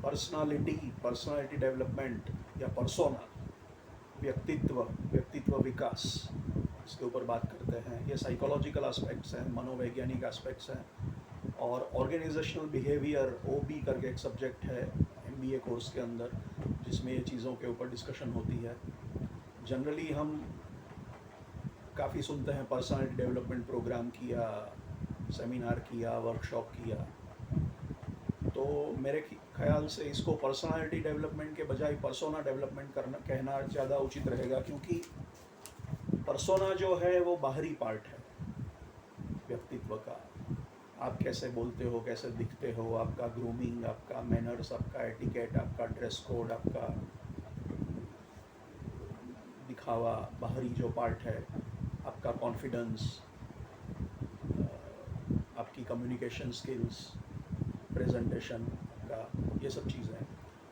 Personality development या persona, व्यक्तित्व विकास, इसके ऊपर बात करते हैं। ये साइकोलॉजिकल एस्पेक्ट्स हैं, मनोवैज्ञानिक एस्पेक्ट्स हैं। और ऑर्गेनाइजेशनल बिहेवियर, ओबी करके एक सब्जेक्ट है एमबीए कोर्स के अंदर, जिसमें ये चीज़ों के ऊपर डिस्कशन होती है। जनरली हम काफ़ी सुनते हैं पर्सनालिटी डेवलपमेंट प्रोग्राम किया, सेमिनार किया, वर्कशॉप किया। तो मेरे ख्याल से इसको पर्सनालिटी डेवलपमेंट के बजाय पर्सोना डेवलपमेंट करना कहना ज़्यादा उचित रहेगा, क्योंकि पर्सोना जो है वो बाहरी पार्ट है व्यक्तित्व का। आप कैसे बोलते हो, कैसे दिखते हो, आपका ग्रूमिंग, आपका मैनर्स, आपका एटिकेट, आपका ड्रेस कोड, आपका दिखावा, बाहरी जो पार्ट है, आपका कॉन्फिडेंस, आपकी कम्युनिकेशन स्किल्स, प्रेजेंटेशन का, ये सब चीज़ें।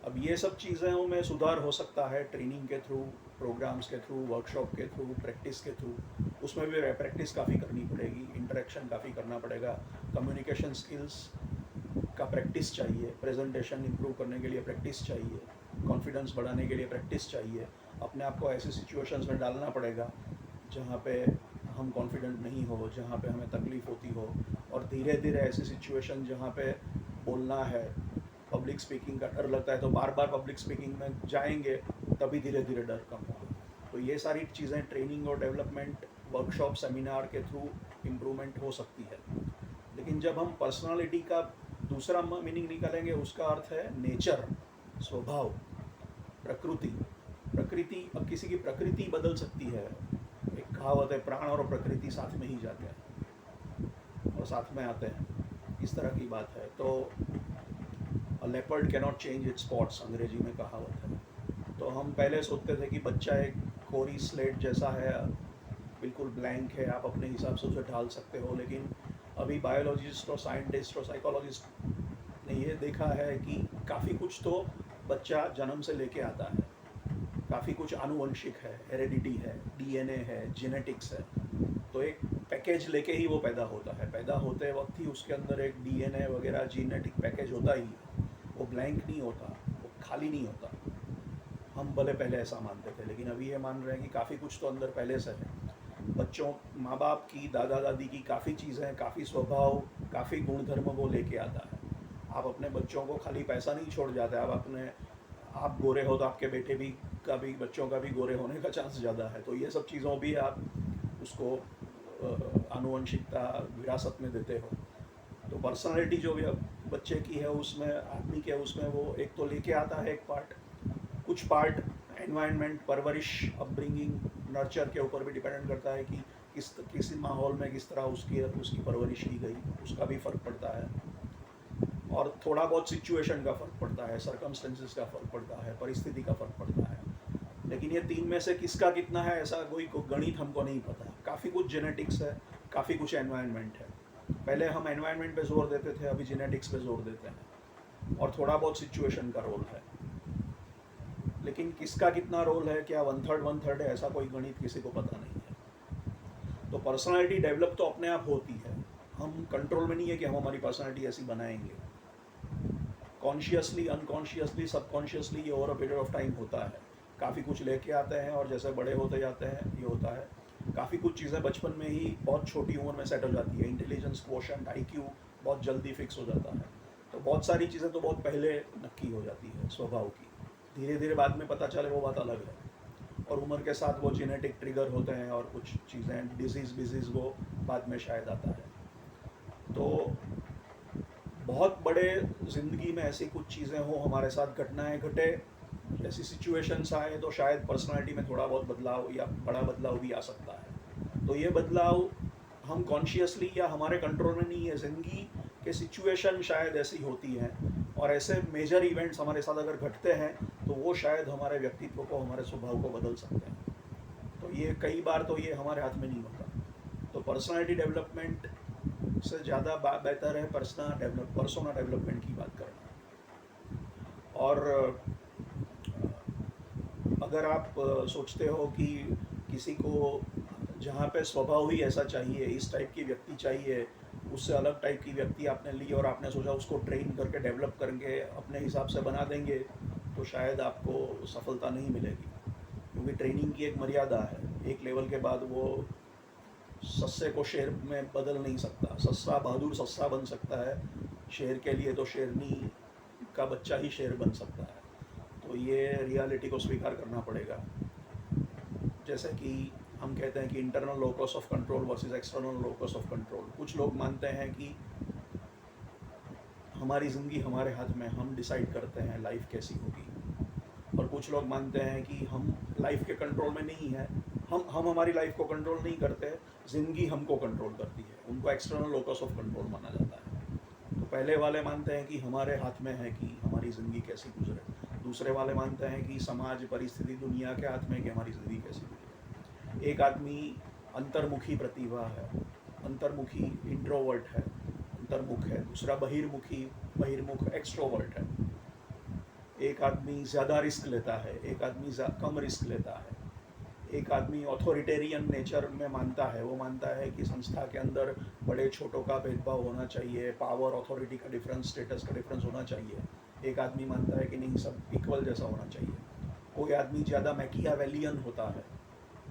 अब ये सब चीज़ों में सुधार हो सकता है ट्रेनिंग के थ्रू, प्रोग्राम्स के थ्रू, वर्कशॉप के थ्रू, प्रैक्टिस के थ्रू। उसमें भी प्रैक्टिस काफ़ी करनी पड़ेगी, इंटरेक्शन काफ़ी करना पड़ेगा, कम्युनिकेशन स्किल्स का प्रैक्टिस चाहिए, प्रेजेंटेशन इंप्रूव करने के लिए प्रैक्टिस चाहिए, कॉन्फिडेंस बढ़ाने के लिए प्रैक्टिस चाहिए। अपने आप को ऐसी सिचुएशंस में डालना पड़ेगा जहाँ पे हम कॉन्फिडेंट नहीं हो, जहाँ पे हमें तकलीफ़ होती हो, और धीरे धीरे ऐसी सिचुएशन जहाँ पे बोलना है, पब्लिक स्पीकिंग का डर लगता है, तो बार बार पब्लिक स्पीकिंग में जाएंगे, तभी धीरे धीरे डर कम होगा। तो ये सारी चीज़ें ट्रेनिंग और डेवलपमेंट, वर्कशॉप, सेमिनार के थ्रू इम्प्रूवमेंट हो सकती है। लेकिन जब हम पर्सनालिटी का दूसरा मीनिंग निकालेंगे, उसका अर्थ है नेचर, स्वभाव, प्रकृति। अब किसी की प्रकृति बदल सकती है। एक कहावत है, प्राण और प्रकृति साथ में ही जाते हैं और साथ में आते हैं, इस तरह की बात है। तो अ leopard cannot change it's spots, अंग्रेजी में कहावत है। तो हम पहले सोचते थे कि बच्चा एक कोरी स्लेट जैसा है, बिल्कुल ब्लैंक है, आप अपने हिसाब से उसे ढाल सकते हो। लेकिन अभी बायोलॉजिस्ट और साइंटिस्ट और साइकोलॉजिस्ट ने ये देखा है कि काफ़ी कुछ तो बच्चा जन्म से लेके आता है, काफ़ी कुछ आनुवंशिक है, हेरेडिटी है, डीएनए है, जेनेटिक्स है। तो एक पैकेज लेके ही वो पैदा होता है। पैदा होते वक्त ही उसके अंदर एक डीएनए वगैरह जीनेटिक पैकेज होता ही है। वो ब्लैंक नहीं होता, वो खाली नहीं होता। हम भले पहले ऐसा मानते थे, लेकिन अभी ये मान रहे हैं कि काफ़ी कुछ तो अंदर पहले से है। बच्चों, माँ बाप की, दादा दादी की काफ़ी चीज़ें, काफ़ी स्वभाव, काफ़ी गुणधर्म वो लेके आता है। आप अपने बच्चों को खाली पैसा नहीं छोड़ जाते, आप गोरे हो तो आपके बेटे भी का भी, बच्चों का भी गोरे होने का चांस ज़्यादा है। तो ये सब चीज़ों भी आप उसको आनुवंशिकता, विरासत में देते हो। तो पर्सनालिटी जो भी बच्चे की है, उसमें, आदमी के, उसमें वो एक तो लेके आता है एक पार्ट, कुछ पार्ट एनवायरनमेंट, परवरिश, अपब्रिंगिंग, नर्चर के ऊपर भी डिपेंड करता है कि किसी माहौल में किस तरह उसकी परवरिश की गई, उसका भी फ़र्क पड़ता है। और थोड़ा बहुत सिचुएशन का फ़र्क पड़ता है, सर्कमस्टेंसेस का फ़र्क पड़ता है, परिस्थिति का फ़र्क पड़ता है। लेकिन ये तीन में से किसका कितना है, ऐसा कोई गणित हमको नहीं पता। काफ़ी कुछ जेनेटिक्स है, काफ़ी कुछ एनवायरनमेंट है। पहले हम एनवायरनमेंट पे जोर देते थे, अभी जेनेटिक्स पे जोर देते हैं, और थोड़ा बहुत सिचुएशन का रोल है। लेकिन किसका कितना रोल है, क्या वन थर्ड है, ऐसा कोई गणित किसी को पता नहीं है। तो पर्सनालिटी डेवलप तो अपने आप होती है, हम कंट्रोल में नहीं है कि हम हमारी पर्सनालिटी ऐसी बनाएंगे। कॉन्शियसली, अनकॉन्शियसली, सबकॉन्शियसली ये over a period of time होता है। काफ़ी कुछ लेके आते हैं, और जैसे बड़े होते जाते हैं ये होता है। काफ़ी कुछ चीज़ें बचपन में ही, बहुत छोटी उम्र में सेट हो जाती है। इंटेलिजेंस क्वोशंट, आईक्यू बहुत जल्दी फिक्स हो जाता है। तो बहुत सारी चीज़ें तो बहुत पहले नक्की हो जाती है स्वभाव की। धीरे धीरे बाद में पता चले, वो बात अलग है। और उम्र के साथ वो जेनेटिक ट्रिगर होते हैं, और कुछ चीज़ें, डिजीज़ वो बाद में शायद आता है। तो बहुत बड़े ज़िंदगी में ऐसी कुछ चीज़ें हो, हमारे साथ घटनाएं घटे, ऐसी सिचुएशंस आए, तो शायद पर्सनालिटी में थोड़ा बहुत बदलाव या बड़ा बदलाव भी आ सकता है। तो ये बदलाव हम कॉन्शियसली या हमारे कंट्रोल में नहीं है। ज़िंदगी के सिचुएशन शायद ऐसी होती हैं, और ऐसे मेजर इवेंट्स हमारे साथ अगर घटते हैं, तो वो शायद हमारे व्यक्तित्व को, हमारे स्वभाव को बदल सकते हैं। तो ये कई बार तो ये हमारे हाथ में नहीं होता। तो पर्सनालिटी डेवलपमेंट से ज़्यादा बेहतर है पर्सोना डेवलपमेंट की बात करना। और अगर आप सोचते हो कि किसी को जहाँ पे स्वभाव ही ऐसा चाहिए, इस टाइप की व्यक्ति चाहिए, उससे अलग टाइप की व्यक्ति आपने ली और आपने सोचा उसको ट्रेन करके डेवलप करके अपने हिसाब से बना देंगे, तो शायद आपको सफलता नहीं मिलेगी, क्योंकि ट्रेनिंग की एक मर्यादा है। एक लेवल के बाद वो सस्से को शेर में बदल नहीं सकता। सस्सा बहादुर सस्सा बन सकता है, शेर के लिए तो शेरनी का बच्चा ही शेर बन सकता है। तो ये रियलिटी को स्वीकार करना पड़ेगा। जैसे कि हम कहते हैं कि internal locus of control versus external locus of control. कुछ लोग मानते हैं कि हमारी ज़िंदगी हमारे हाथ में, हम डिसाइड करते हैं लाइफ कैसी होगी, और कुछ लोग मानते हैं कि हम लाइफ के कंट्रोल में नहीं है, हम हमारी लाइफ को कंट्रोल नहीं करते, ज़िंदगी हमको कंट्रोल करती है। उनको एक्सटर्नल लोकस ऑफ कंट्रोल माना जाता है। तो पहले वाले मानते हैं कि हमारे हाथ में है कि हमारी ज़िंदगी कैसी गुजरे। दूसरे वाले मानते हैं कि समाज, परिस्थिति, दुनिया के हाथ में कि हमारी ज़िंदगी कैसी गुजरे। एक आदमी अंतर्मुखी प्रतिभा है, अंतर्मुखी इंट्रोवर्ट है, अंतर्मुख है। दूसरा बहिर्मुख एक्सट्रोवर्ट है। एक आदमी ज़्यादा रिस्क लेता है, एक आदमी कम रिस्क लेता है। एक आदमी ऑथोरिटेरियन नेचर में मानता है, वो मानता है कि संस्था के अंदर बड़े छोटों का भेदभाव होना चाहिए, पावर ऑथोरिटी का डिफरेंस, स्टेटस का डिफरेंस होना चाहिए। एक आदमी मानता है कि नहीं, सब इक्वल जैसा होना चाहिए। कोई आदमी ज़्यादा मैकियावेलियन होता है।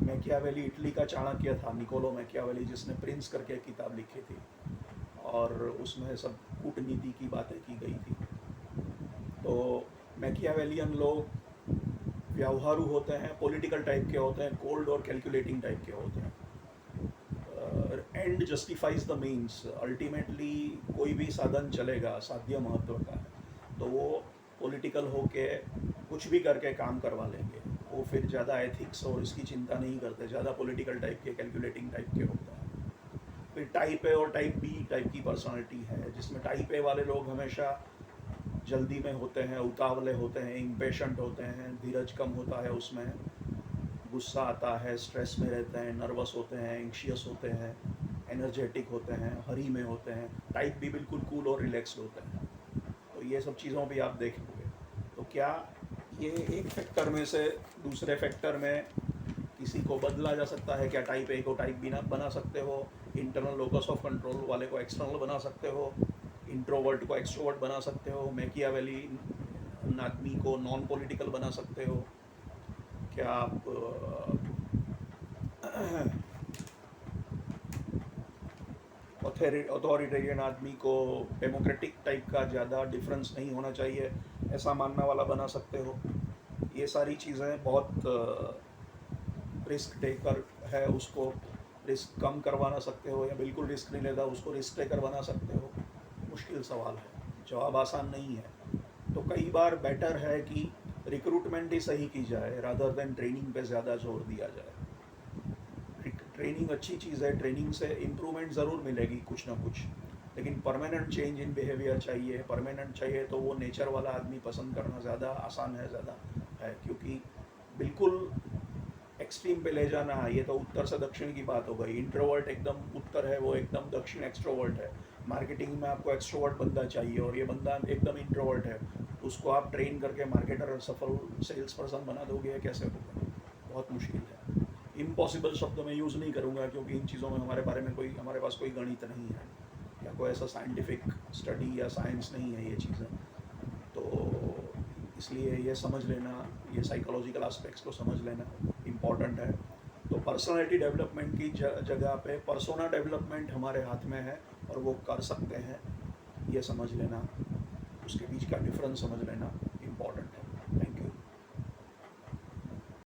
मैकियावेली इटली का चाणक्य था, निकोलो मैकियावेली, जिसने प्रिंस करके एक किताब लिखी थी और उसमें सब कूटनीति की बातें की गई थी। तो मैकियावेलियन लोग व्यवहारू होते हैं, पॉलिटिकल टाइप के होते हैं, कोल्ड और कैलकुलेटिंग टाइप के होते हैं। And justifies the means. Ultimately कोई भी साधन चलेगा, साध्य महत्व का है, तो वो पॉलिटिकल होके कुछ भी करके काम करवा लेंगे। वो फिर ज़्यादा एथिक्स और इसकी चिंता नहीं करते, ज़्यादा पॉलिटिकल टाइप के, कैलकुलेटिंग टाइप के होते हैं। फिर टाइप ए और टाइप बी टाइप की पर्सनालिटी है, जिसमें टाइप ए वाले लोग हमेशा जल्दी में होते हैं, उतावले होते हैं, इम्पेशेंट होते हैं, धीरज कम होता है उसमें, गुस्सा आता है, स्ट्रेस में रहते हैं, नर्वस होते हैं, एंग्शियस होते हैं, एनर्जेटिक होते हैं, हरी में होते हैं। टाइप भी बिल्कुल कूल और रिलैक्स्ड होते हैं। तो ये सब चीज़ों भी आप देखेंगे। तो क्या ये एक फैक्टर में से दूसरे फैक्टर में किसी को बदला जा सकता है? क्या टाइप ए को टाइप बी ना बना सकते हो? इंटरनल लोकस ऑफ कंट्रोल वाले को एक्सटर्नल बना सकते हो? इंट्रोवर्ट को एक्सट्रोवर्ट बना सकते हो? मैकियावेली आदमी को नॉन पॉलिटिकल बना सकते हो? क्या आप अथॉरिटेरियन आदमी को डेमोक्रेटिक टाइप का ज़्यादा डिफरेंस नहीं होना चाहिए, ऐसा मानने वाला बना सकते हो? ये सारी चीज़ें बहुत रिस्क टेकर है, उसको रिस्क कम करवाना सकते हो, या बिल्कुल रिस्क नहीं लेता उसको रिस्क टेकर बना सकते हो? मुश्किल सवाल है, जवाब आसान नहीं है। तो कई बार बेटर है कि रिक्रूटमेंट ही सही की जाए रादर देन ट्रेनिंग पे ज़्यादा जोर दिया जाए। ट्रेनिंग अच्छी चीज़ है, ट्रेनिंग से इम्प्रूवमेंट ज़रूर मिलेगी कुछ ना कुछ, लेकिन परमानेंट चेंज इन बिहेवियर चाहिए। परमानेंट चाहिए तो वो नेचर वाला आदमी पसंद करना ज़्यादा आसान है, ज़्यादा है, क्योंकि बिल्कुल एक्सट्रीम पे ले जाना है। ये तो उत्तर से दक्षिण की बात हो गई। इंट्रोवर्ट एकदम उत्तर है, वो एकदम दक्षिण एक्सट्रोवर्ट है। मार्केटिंग में आपको एक्सट्रोवर्ट बंदा चाहिए और ये बंदा एकदम इंट्रोवर्ट है, उसको आप ट्रेन करके मार्केटर और सफल सेल्स पर्सन बना दोगे, कैसे होगा? बहुत मुश्किल है। इम्पॉसिबल शब्द मैं यूज़ नहीं करूँगा, क्योंकि इन चीज़ों में हमारे पास कोई गणित नहीं है, या कोई ऐसा साइंटिफिक स्टडी या साइंस नहीं है ये चीज़ें। तो इसलिए ये समझ लेना, ये साइकोलॉजिकल एस्पेक्ट्स को समझ लेना इम्पॉर्टेंट है। तो पर्सनालिटी डेवलपमेंट की जगह पे पर्सोना डेवलपमेंट हमारे हाथ में है और वो कर सकते हैं, ये समझ लेना, उसके बीच का डिफरेंस समझ लेना इम्पॉर्टेंट है।